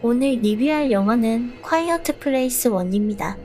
오늘 리뷰할 영화는 콰이어트 플레이스 1입니다.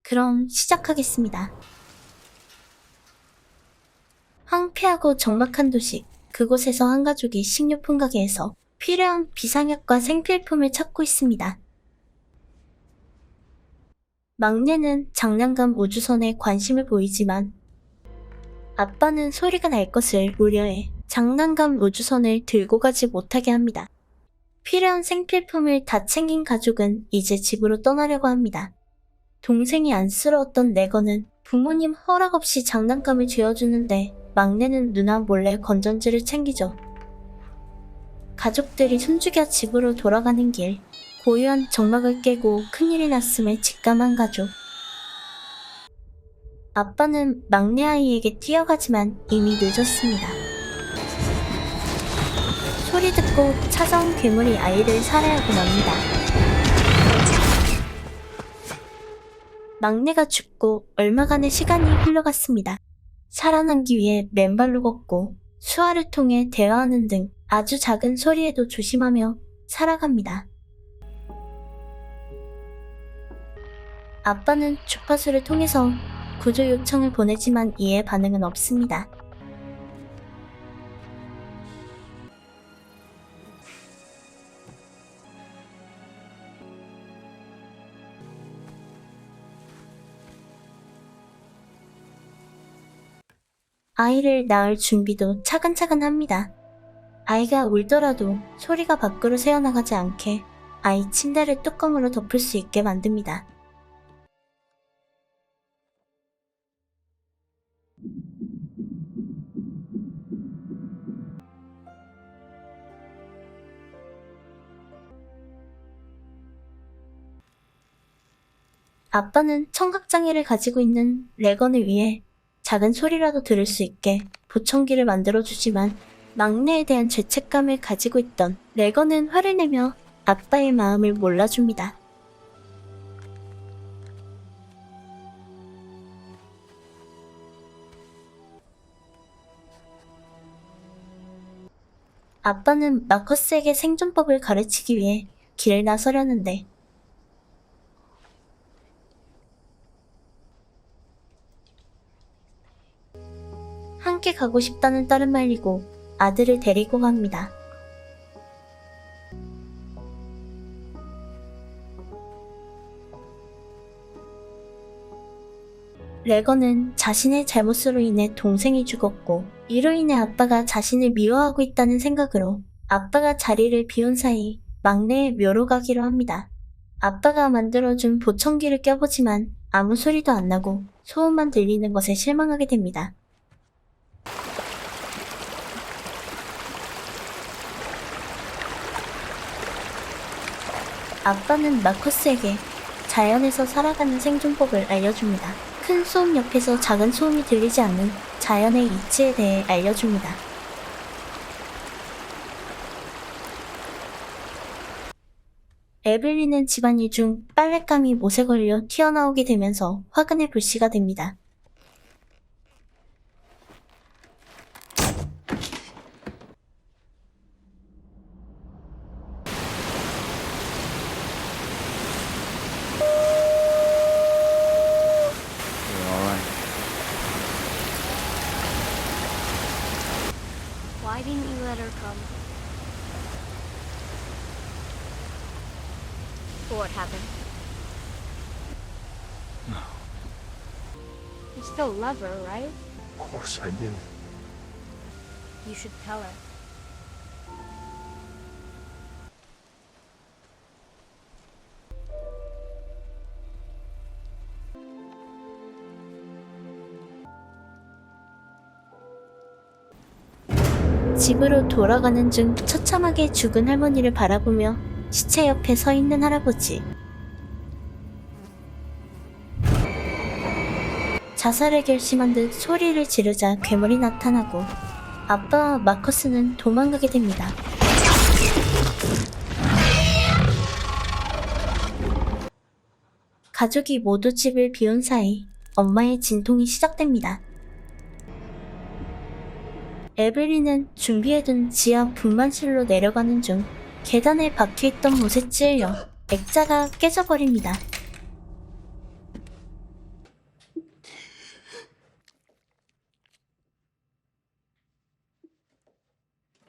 그럼 시작하겠습니다. 황폐하고 적막한 도시, 그곳에서 한 가족이 식료품 가게에서 필요한 비상약과 생필품을 찾고 있습니다. 막내는 장난감 우주선에 관심을 보이지만 아빠는 소리가 날 것을 우려해 장난감 우주선을 들고 가지 못하게 합니다. 필요한 생필품을 다 챙긴 가족은 이제 집으로 떠나려고 합니다. 동생이 안쓰러웠던 레거는 부모님 허락 없이 장난감을 쥐어주는데 막내는 누나 몰래 건전지를 챙기죠. 가족들이 숨죽여 집으로 돌아가는 길, 고요한 적막을 깨고 큰일이 났음을 직감한 가족. 아빠는 막내 아이에게 뛰어가지만 이미 늦었습니다. 소리 듣고 찾아온 괴물이 아이를 살해하고 맙니다. 막내가 죽고 얼마간의 시간이 흘러갔습니다. 살아남기 위해 맨발로 걷고 수화를 통해 대화하는 등 아주 작은 소리에도 조심하며 살아갑니다. 아빠는 주파수를 통해서 구조 요청을 보내지만 이에 반응은 없습니다. 아이를 낳을 준비도 차근차근 합니다. 아이가 울더라도 소리가 밖으로 새어나가지 않게 아이 침대를 뚜껑으로 덮을 수 있게 만듭니다. 아빠는 청각장애를 가지고 있는 레건을 위해 작은 소리라도 들을 수 있게 보청기를 만들어주지만 막내에 대한 죄책감을 가지고 있던 레건은 화를 내며 아빠의 마음을 몰라줍니다. 아빠는 마커스에게 생존법을 가르치기 위해 길을 나서려는데 함께 가고 싶다는 딸은 말리고 아들을 데리고 갑니다. 레건은 자신의 잘못으로 인해 동생이 죽었고 이로 인해 아빠가 자신을 미워하고 있다는 생각으로 아빠가 자리를 비운 사이 막내의 묘로 가기로 합니다. 아빠가 만들어준 보청기를 껴보지만 아무 소리도 안 나고 소음만 들리는 것에 실망하게 됩니다. 아빠는 마커스에게 자연에서 살아가는 생존법을 알려줍니다. 큰 소음 옆에서 작은 소음이 들리지 않는 자연의 이치에 대해 알려줍니다. 에블린은 집안일 중 빨랫감이 못에 걸려 튀어나오게 되면서 화근의 불씨가 됩니다. Why didn't you let her come? What happened? No. You still love her, right? Of course I do. You should tell her. 집으로 돌아가는 중 처참하게 죽은 할머니를 바라보며 시체 옆에 서 있는 할아버지. 자살을 결심한 듯 소리를 지르자 괴물이 나타나고 아빠와 마커스는 도망가게 됩니다. 가족이 모두 집을 비운 사이 엄마의 진통이 시작됩니다. 에블린은 준비해둔 지하 분만실로 내려가는 중 계단에 박혀있던 못에 찔려 액자가 깨져버립니다.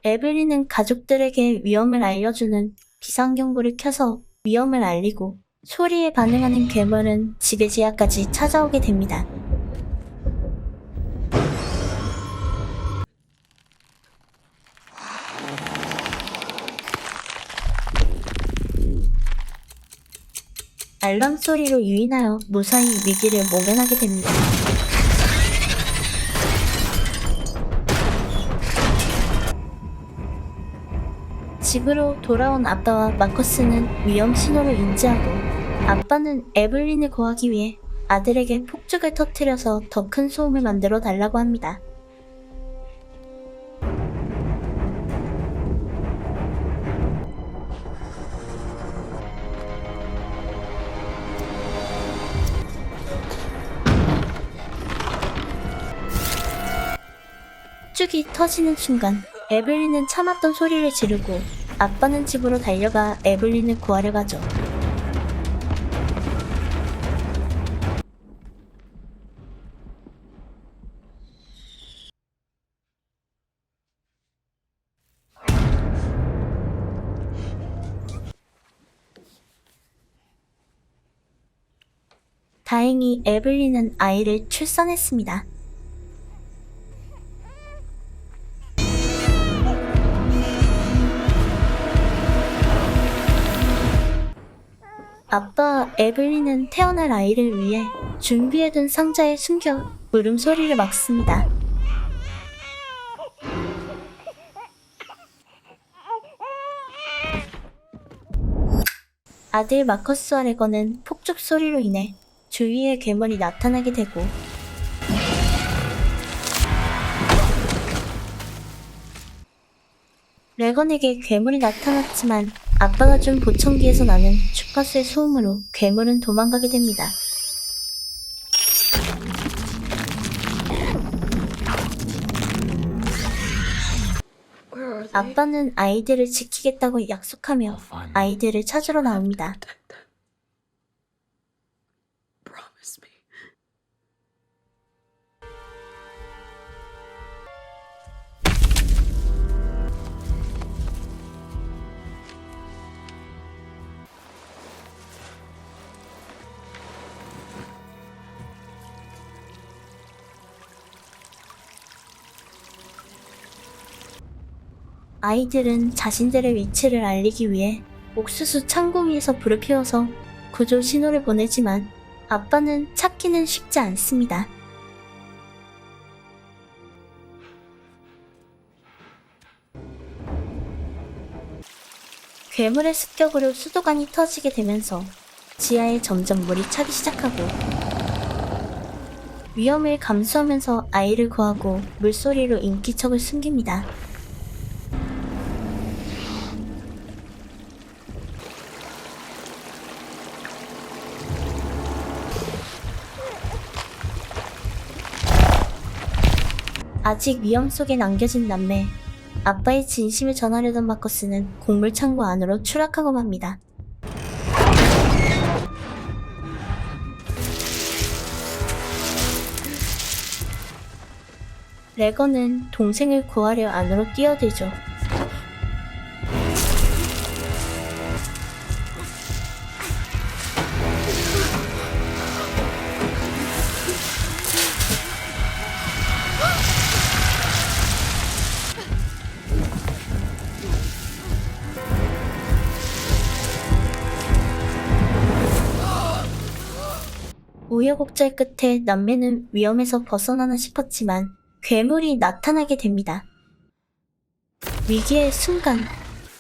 에블린은 가족들에게 위험을 알려주는 비상경보를 켜서 위험을 알리고 소리에 반응하는 괴물은 지배지하까지 찾아오게 됩니다. 알람 소리로 유인하여 무사히 위기를 모면하게 됩니다. 집으로 돌아온 아빠와 마커스는 위험 신호를 인지하고 아빠는 에블린을 구하기 위해 아들에게 폭죽을 터뜨려서 더 큰 소음을 만들어 달라고 합니다. 폭죽이 터지는 순간 에블린은 참았던 소리를 지르고 아빠는 집으로 달려가 에블린을 구하려 가죠. 다행히 에블린은 아이를 출산했습니다. 아빠 에블린은 태어날 아이를 위해 준비해둔 상자에 숨겨 울음소리를 막습니다. 아들 마커스와 레건은 폭죽 소리로 인해 주위에 괴물이 나타나게 되고 레건에게 괴물이 나타났지만 아빠가 준 보청기에서 나는 주파수의 소음으로 괴물은 도망가게 됩니다. 아빠는 아이들을 지키겠다고 약속하며 아이들을 찾으러 나옵니다. Promise me. 아이들은 자신들의 위치를 알리기 위해 옥수수 창고 위에서 불을 피워서 구조 신호를 보내지만 아빠는 찾기는 쉽지 않습니다. 괴물의 습격으로 수도관이 터지게 되면서 지하에 점점 물이 차기 시작하고 위험을 감수하면서 아이를 구하고 물소리로 인기척을 숨깁니다. 아직 위험 속에 남겨진 남매, 아빠의 진심을 전하려던 마커스는 곡물창고 안으로 추락하고 맙니다. 레건은 동생을 구하려 안으로 뛰어들죠. 우여곡절 끝에 남매는 위험에서 벗어나나 싶었지만 괴물이 나타나게 됩니다. 위기의 순간,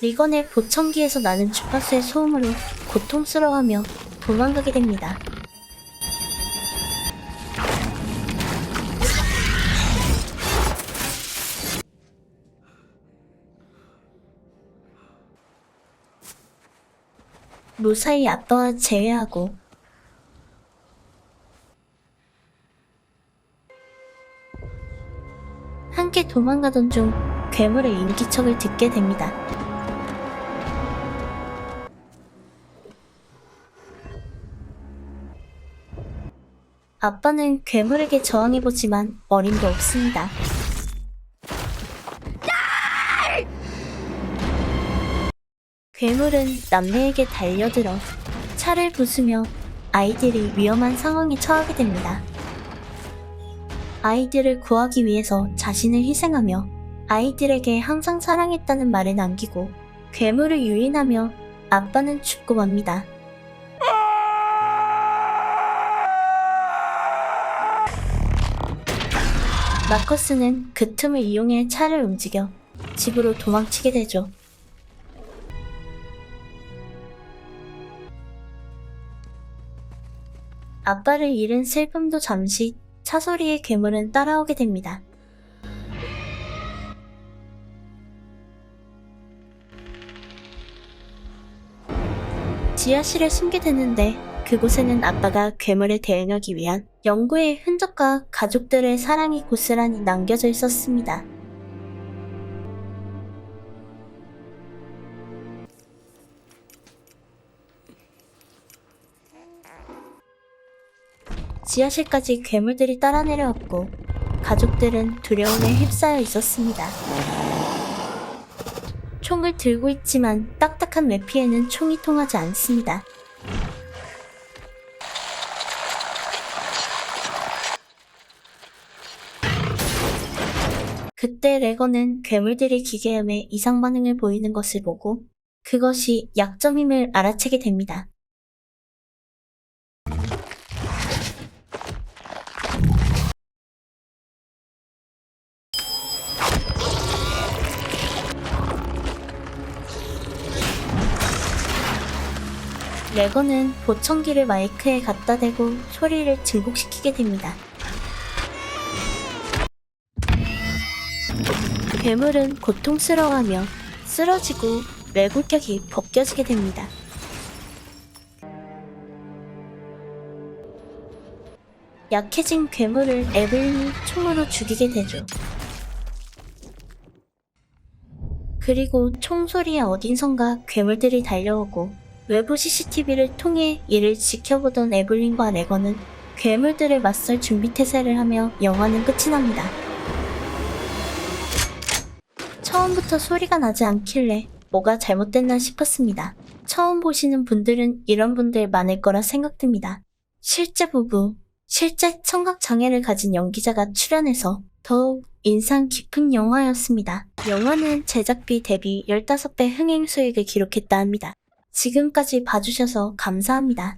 리건의 보청기에서 나는 주파수의 소음으로 고통스러워하며 도망가게 됩니다. 무사히 아빠와 재회하고 함께 도망가던 중 괴물의 인기척을 듣게 됩니다. 아빠는 괴물에게 저항해보지만 어림도 없습니다. 괴물은 남매에게 달려들어 차를 부수며 아이들이 위험한 상황에 처하게 됩니다. 아이들을 구하기 위해서 자신을 희생하며 아이들에게 항상 사랑했다는 말을 남기고 괴물을 유인하며 아빠는 죽고 맙니다. 마커스는 그 틈을 이용해 차를 움직여 집으로 도망치게 되죠. 아빠를 잃은 슬픔도 잠시 차 소리에 괴물은 따라오게 됩니다. 지하실에 숨게 되는데 그곳에는 아빠가 괴물에 대응하기 위한 연구의 흔적과 가족들의 사랑이 고스란히 남겨져 있었습니다. 지하실까지 괴물들이 따라 내려왔고 가족들은 두려움에 휩싸여 있었습니다. 총을 들고 있지만 딱딱한 외피에는 총이 통하지 않습니다. 그때 레거는 괴물들이 기계음에 이상 반응을 보이는 것을 보고 그것이 약점임을 알아채게 됩니다. 레거는 보청기를 마이크에 갖다 대고 소리를 증폭시키게 됩니다. 괴물은 고통스러워하며 쓰러지고 외골격이 벗겨지게 됩니다. 약해진 괴물을 에블린이 총으로 죽이게 되죠. 그리고 총소리에 어딘선가 괴물들이 달려오고 외부 CCTV를 통해 이를 지켜보던 에블린과 레거는 괴물들을 맞설 준비 태세를 하며 영화는 끝이 납니다. 처음부터 소리가 나지 않길래 뭐가 잘못됐나 싶었습니다. 처음 보시는 분들은 이런 분들 많을 거라 생각됩니다. 실제 부부, 실제 청각장애를 가진 연기자가 출연해서 더욱 인상 깊은 영화였습니다. 영화는 제작비 대비 15배 흥행 수익을 기록했다 합니다. 지금까지 봐주셔서 감사합니다.